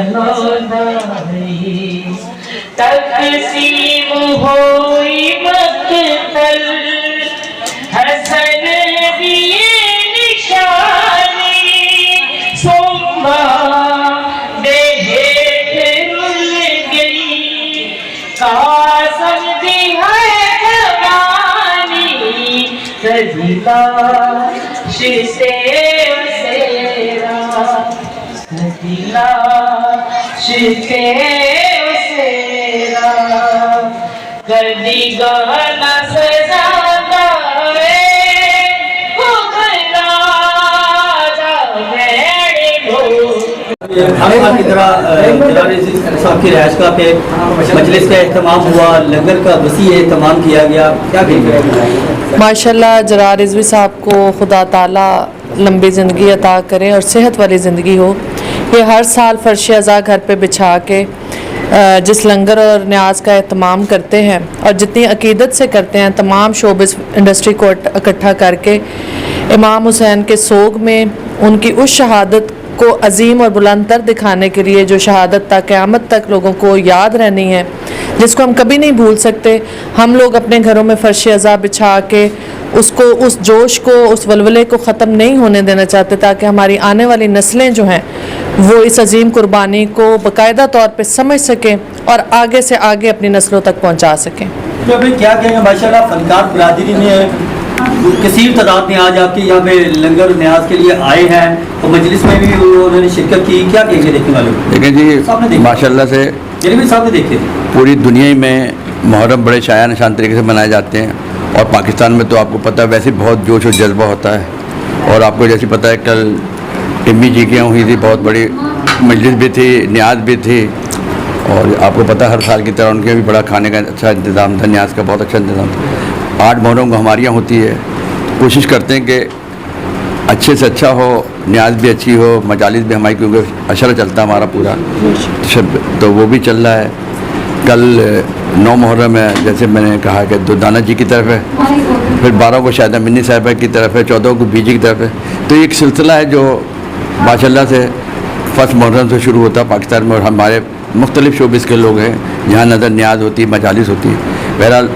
बनोदाई तकसीम होई मक्तल हसन दिए निशानी सोमा देहे रुल गई कासम दी है जवानी सजीला शिसे सेरा सजीला शिसे सेरा कदी गहना सजादा वे हमें की तरह साहब की रिहाइश का पे मजलिस का एहतमाम हुआ, लंगर का वसी एहतमाम किया गया, क्या कहेंगे? माशाल्लाह जरार रिजवी साहब को खुदा ताला लंबी ज़िंदगी अता करे और सेहत वाली ज़िंदगी हो। ये हर साल फर्श अज़ा घर पे बिछा के जिस लंगर और न्याज का एहतमाम करते हैं और जितनी अकीदत से करते हैं, तमाम शोबिस इंडस्ट्री को इकट्ठा करके इमाम हुसैन के सोग में उनकी उस शहादत को अजीम और बुलंदतर दिखाने के लिए जो शहादत तक क़यामत तक लोगों को याद रहनी है, जिसको हम कभी नहीं भूल सकते, हम लोग अपने घरों में फर्श अज़ा बिछा के उसको, उस जोश को, उस वलवले को ख़त्म नहीं होने देना चाहते, ताकि हमारी आने वाली नस्लें जो हैं वो इस अजीम कुर्बानी को बाकायदा तौर पे समझ सकें और आगे से आगे अपनी नस्लों तक पहुंचा सकें। तो अभी क्या कहेंगे? माशाल्लाह फनकार बरादरी में कसीर तादाद में आज आपके यहाँ पे लंगर न्याज के लिए आए हैं और मजलिस में भी उन्होंने शिरकत की, क्या कहेंगे देखने वालों? देखें जी, माशाल्लाह से सामने देखे पूरी दुनिया में मुहर्रम बड़े शाया निशान तरीके से मनाए जाते हैं और पाकिस्तान में तो आपको पता है वैसे बहुत जोश और जज्बा होता है। और आपको जैसे पता है कल टिम्मी जी की हुई थी, बहुत बड़ी मजलिस भी थी, न्याज भी थी, और आपको पता है हर साल की तरह उनके भी बड़ा खाने का अच्छा इंतज़ाम था, न्याज का बहुत अच्छा इंतज़ाम था। 8 मुहर्रम को हमारे यहाँ होती है, कोशिश करते हैं कि अच्छे से अच्छा हो, न्याज भी अच्छी हो, मजालिस भी हमारी, क्योंकि अशरा चलता है हमारा पूरा, तो वो भी चल रहा है। कल 9 मुहर्रम है, जैसे मैंने कहा कि दुर्दाना जी की तरफ है, फिर 12 को शायद मिन्नी साहिबा की तरफ है, 14 को बीजी की तरफ है। तो एक सिलसिला है जो माशाल्लाह से फर्स्ट मुहर्रम से शुरू होता है पाकिस्तान में, और हमारे मुख्तलिफ शोबिस के लोग हैं, यहाँ नज़र न्याज होती है, मजालिस होती है। बहरहाल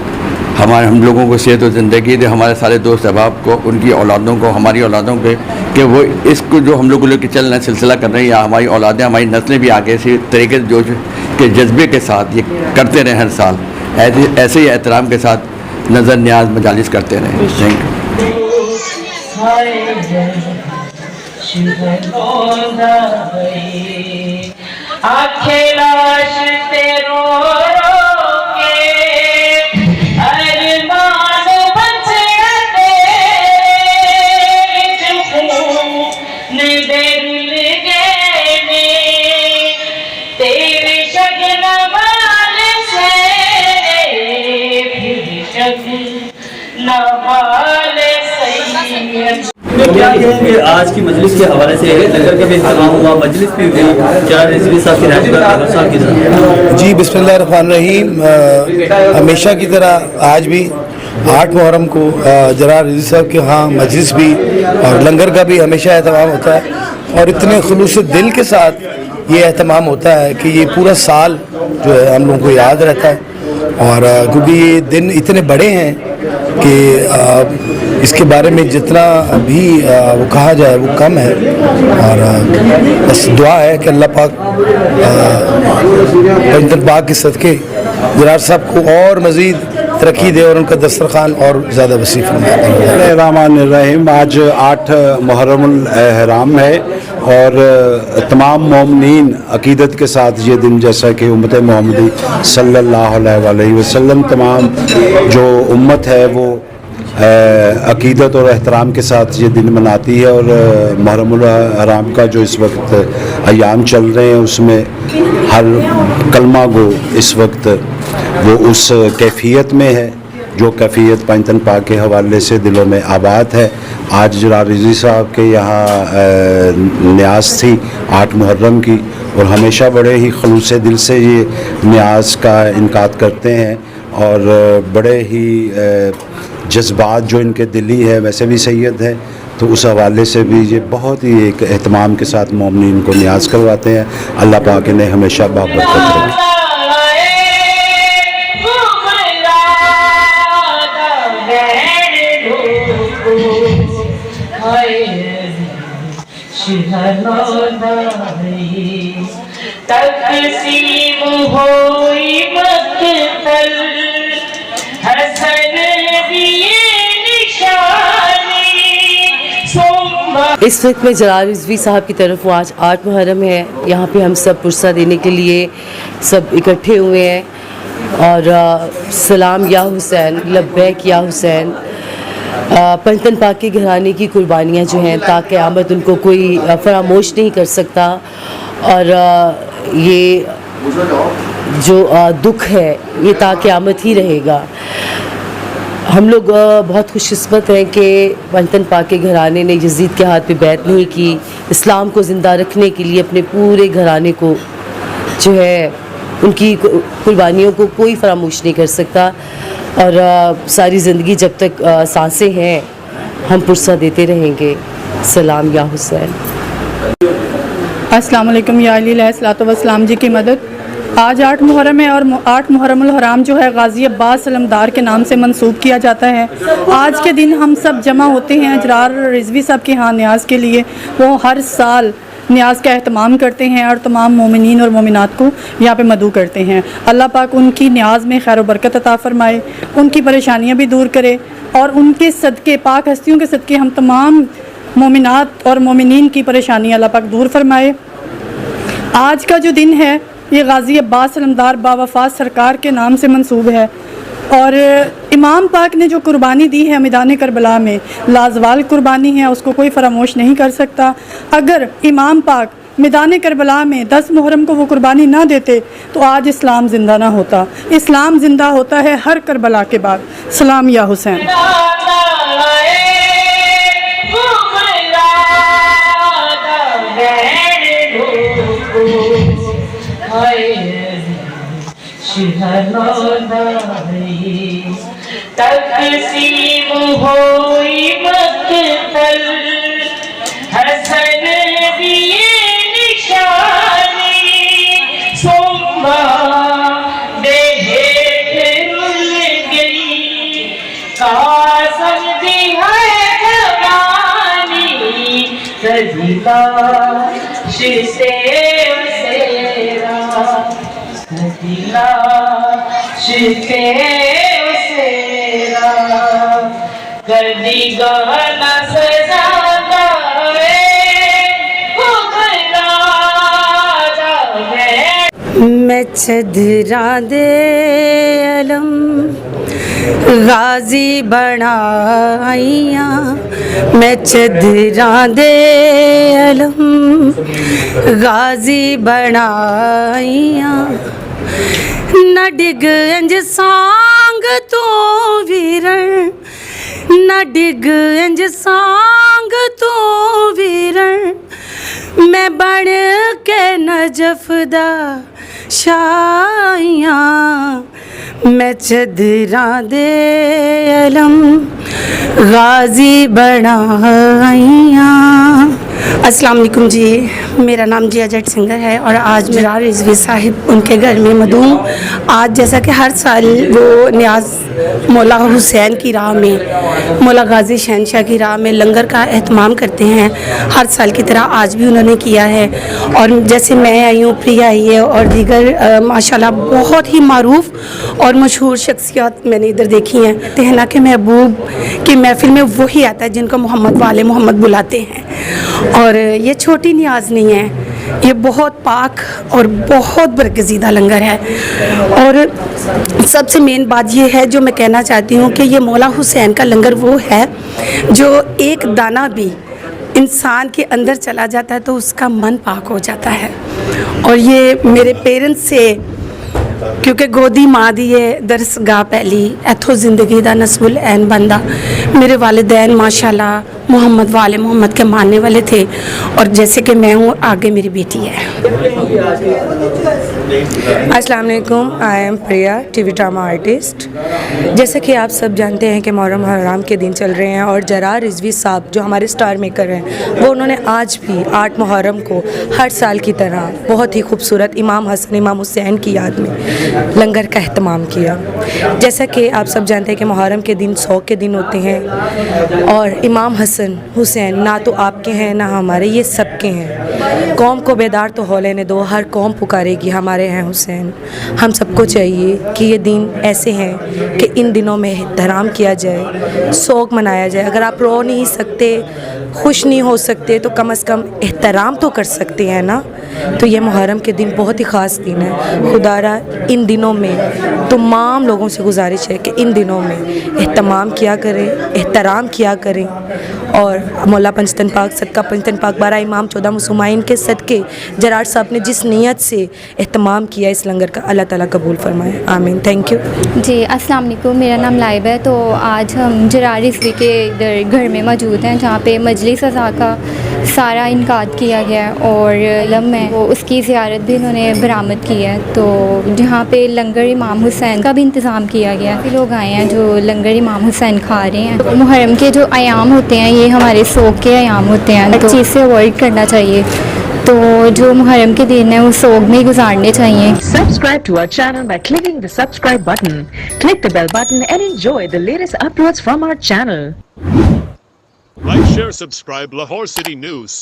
हम लोगों को सेहत और ज़िंदगी दे, हमारे सारे दोस्त अहबाब को, उनकी औलादों को, हमारी औलादों के, कि वो इसको जो हम लोग लेकर चल रहे हैं, सिलसिला कर रहे हैं, या हमारी औलादें, हमारी नस्लें भी आगे इसी तरीके से जोश के जज्बे के साथ ये करते रहें, हर साल ऐसे ही एहतराम के साथ नज़र न्याज मजालिस करते रहें। Thank you. क्या कहेंगे आज की मजलिस के हवाले से? लंगर का भी इंतजाम हुआ, मजलिस भी हुई, जरार रिजवी साहब की रिहाइश की तरह। जी बिस्मिल्लाहिर्रहमानिर्रहीम। हमेशा की तरह आज भी 8 मुहर्रम को जरार रिजवी साहब के यहाँ मजलिस भी और लंगर का भी हमेशा एहतमाम होता है, और इतने खुलूस दिल के साथ ये एहतमाम होता है कि ये पूरा साल जो है हम लोगों को याद रहता है। और क्योंकि ये दिन इतने बड़े हैं कि इसके बारे में जितना भी वो कहा जाए वो कम है, और बस दुआ है कि अल्लाह पाक पंजन पाक के सदके जरार साहब को और मज़ीद तरक्की दे और उनका दस्तरखान और ज़्यादा वसी फरमाए। रहमान आज 8 मुहर्रमुल एहराम है, और तमाम मोमिनीन अकीदत के साथ ये दिन, जैसा कि उम्मत मोहम्मदी सल्लल्लाहु अलैहि वसल्लम, तमाम जो उम्मत है वो अकीदत और एहतराम के साथ ये दिन मनाती है। और मुहर्रमुल एहराम का जो इस वक्त अयाम चल रहे हैं उसमें हर कलमा गो इस वक्त वो उस कैफियत में है जो कैफियत पंजतन पाक के हवाले से दिलों में आबाद है। आज जरार रिजवी साहब के यहाँ न्याज थी 8 मुहर्रम की, और हमेशा बड़े ही खलूस दिल से ये न्याज का इनकाद करते हैं, और बड़े ही जज्बात जो इनके दिली है, वैसे भी सैयद है تو اس حوالے سے بھی یہ بہت ہی ایک اہتمام کے ساتھ مومنین کو نیاز کرواتے ہیں. اللہ پاک انہیں ہمیشہ بابرکت رکھے. تقسیم ہوئی مقتل حسن دیے نشانی. اس وقت میں جلال رضوی صاحب کی طرف ہوں. آج 8 محرم ہے. یہاں پہ ہم سب پرسہ دینے کے لیے سب اکٹھے ہوئے ہیں اور سلام یا حسین، لبیک یا حسین. پنجتن پاک کے گھرانے کی قربانیاں جو ہیں تا قیامت ان کو کوئی فراموش نہیں کر سکتا. اور یہ جو دکھ ہے یہ تا قیامت ہی رہے گا. ہم لوگ بہت خوش قسمت ہیں کہ پنجتن پاک کے گھرانے نے یزید کے ہاتھ پہ بیعت نہیں کی. اسلام کو زندہ رکھنے کے لیے اپنے پورے گھرانے کو جو ہے ان کی قربانیوں کو کوئی فراموش نہیں کر سکتا. اور ساری زندگی جب تک سانسیں ہیں ہم پرسہ دیتے رہیں گے. سلام یا حسین. السلام علیکم. یا علی علیہ الصلوۃ والسلام جی کی مدد. آج 8 محرم ہے اور 8 محرم الحرام جو ہے غازی عباس علمدار کے نام سے منسوب کیا جاتا ہے. آج کے دن ہم سب جمع ہوتے ہیں جرار رضوی صاحب کے ہاں نیاز کے لیے. وہ ہر سال نیاز کا اہتمام کرتے ہیں اور تمام مومنین اور مومنات کو یہاں پہ مدعو کرتے ہیں. اللہ پاک ان کی نیاز میں خیر و برکت عطا فرمائے، ان کی پریشانیاں بھی دور کرے اور ان کے صدقے، پاک ہستیوں کے صدقے ہم تمام مومنات اور مومنین کی پریشانیاں اللہ پاک دور فرمائے. آج کا جو دن ہے یہ غازی عباس علمدار باوفات سرکار کے نام سے منسوب ہے. اور امام پاک نے جو قربانی دی ہے میدان کربلا میں لازوال قربانی ہے، اس کو کوئی فراموش نہیں کر سکتا. اگر امام پاک میدان کربلا میں 10 محرم کو وہ قربانی نہ دیتے تو آج اسلام زندہ نہ ہوتا. اسلام زندہ ہوتا ہے ہر کربلا کے بعد. سلام یا حسین. تقسیم ہوئی مقتل حسن دیے نشانی. صبح دیہٹ رل گئی قاسم دی ہے جوانی. سجلا شسے سیرا سجلا شسے سیرا کردی گانا سجانا میں چدراں دے علم غازی بنائیاں. میں چدراں دے علم غازی بنائیاں. نہ ڈگ انج سانگ تو ویرن، نہ ڈگ انج سانگ تو ویرن. میں بن کے نجف دا شائیاں. میں چدراں دے علم غازی بنائیاں. السلام علیکم جی. میرا نام جیا جٹ سنگر ہے اور آج جرار رضوی صاحب ان کے گھر میں مدعو. آج جیسا کہ ہر سال وہ نیاز مولا حسین کی راہ میں، مولا غازی شہنشاہ کی راہ میں لنگر کا اہتمام کرتے ہیں. ہر سال کی طرح آج بھی انہوں نے کیا ہے. اور جیسے میں آئی ہوں، پریا آئی ہے اور دیگر ماشاءاللہ بہت ہی معروف اور مشہور شخصیات میں نے ادھر دیکھی ہیں. تہنا کے محبوب کی محفل میں وہی آتا ہے جن کو محمد والے محمد بلاتے ہیں. اور یہ چھوٹی نیاز نہیں ہے، یہ بہت پاک اور بہت برگزیدہ لنگر ہے. اور سب سے مین بات یہ ہے جو میں کہنا چاہتی ہوں کہ یہ مولا حسین کا لنگر وہ ہے جو ایک دانہ بھی انسان کے اندر چلا جاتا ہے تو اس کا من پاک ہو جاتا ہے. اور یہ میرے پیرنٹس سے، کیونکہ گودی ماں دی ہے درس گاہ پہلی ایتھو زندگی دا نصب العین بندہ. میرے والدین ماشاءاللہ محمد والے محمد کے ماننے والے تھے اور جیسے کہ میں ہوں آگے میری بیٹی ہے. अस्सलाम वालेकुम, I am Priya, TV drama artist. जैसे कि आप सब जानते हैं कि मुहर्रम हराम के दिन चल रहे हैं और जरार रिजवी साहब जो हमारे स्टार मेकर हैं वो उन्होंने आज भी 8 मुहर्रम को हर साल की तरह बहुत ही खूबसूरत इमाम हसन इमाम हुसैन की याद में लंगर का अहतमाम किया। जैसा कि आप सब जानते हैं कि मुहर्रम के दिन 100 के दिन होते हैं और इमाम हसन हुसैन ना तो आपके हैं ना हमारे, ये सबके हैं। कौम को बेदार तो हो लेने दो, हर कौम पुकारेगी हमारे हैं हुसैन। हम सबको चाहिए कि ये दिन ऐसे हैं कि इन दिनों में एहतराम किया जाए, शौक मनाया जाए। अगर आप रो नहीं सकते, खुश नहीं हो सकते तो कम से कम एहतराम तो कर सकते हैं ना। तो ये मुहर्रम के दिन बहुत ही ख़ास दिन है। खुदारा इन दिनों में तमाम लोगों से गुजारिश है कि इन दिनों में एहतमाम किया करें, एहतराम किया करें और मौला पंचतन पाक सदका पंचतन पाक 12 इमाम 14 मुसलमान के सदके जरार साहब ने जिस नीयत से एहतमाम किया इस लंगर का, अल्लाह ताला कबूल फरमाए, आमीन। थैंक यू जी। अस्सलाम वालेकुम, मेरा नाम लाइब है। तो आज हम जरार रिजवी के इधर घर में मौजूद हैं जहाँ पे मजलिस अज़ा का सारा इनकाद किया गया और लम्हा है वो उसकी ज़ियारत भी उन्होंने बरामद की है। तो जहाँ पे लंगर इमाम हुसैन का भी इंतज़ाम किया गया है। लोग आए हैं जो लंगर इमाम हुसैन खा रहे हैं। मुहर्रम के जो अयाम होते हैं ये हमारे सोग के अयाम होते हैं, तो चीज़ से अवॉइड करना चाहिए। तो जो मुहर्रम के दिन है वो सोग में ही गुजारने चाहिए। Subscribe to our channel by clicking the subscribe button. Click the bell button and enjoy the latest uploads from our channel. Like, share, subscribe Lahore City News.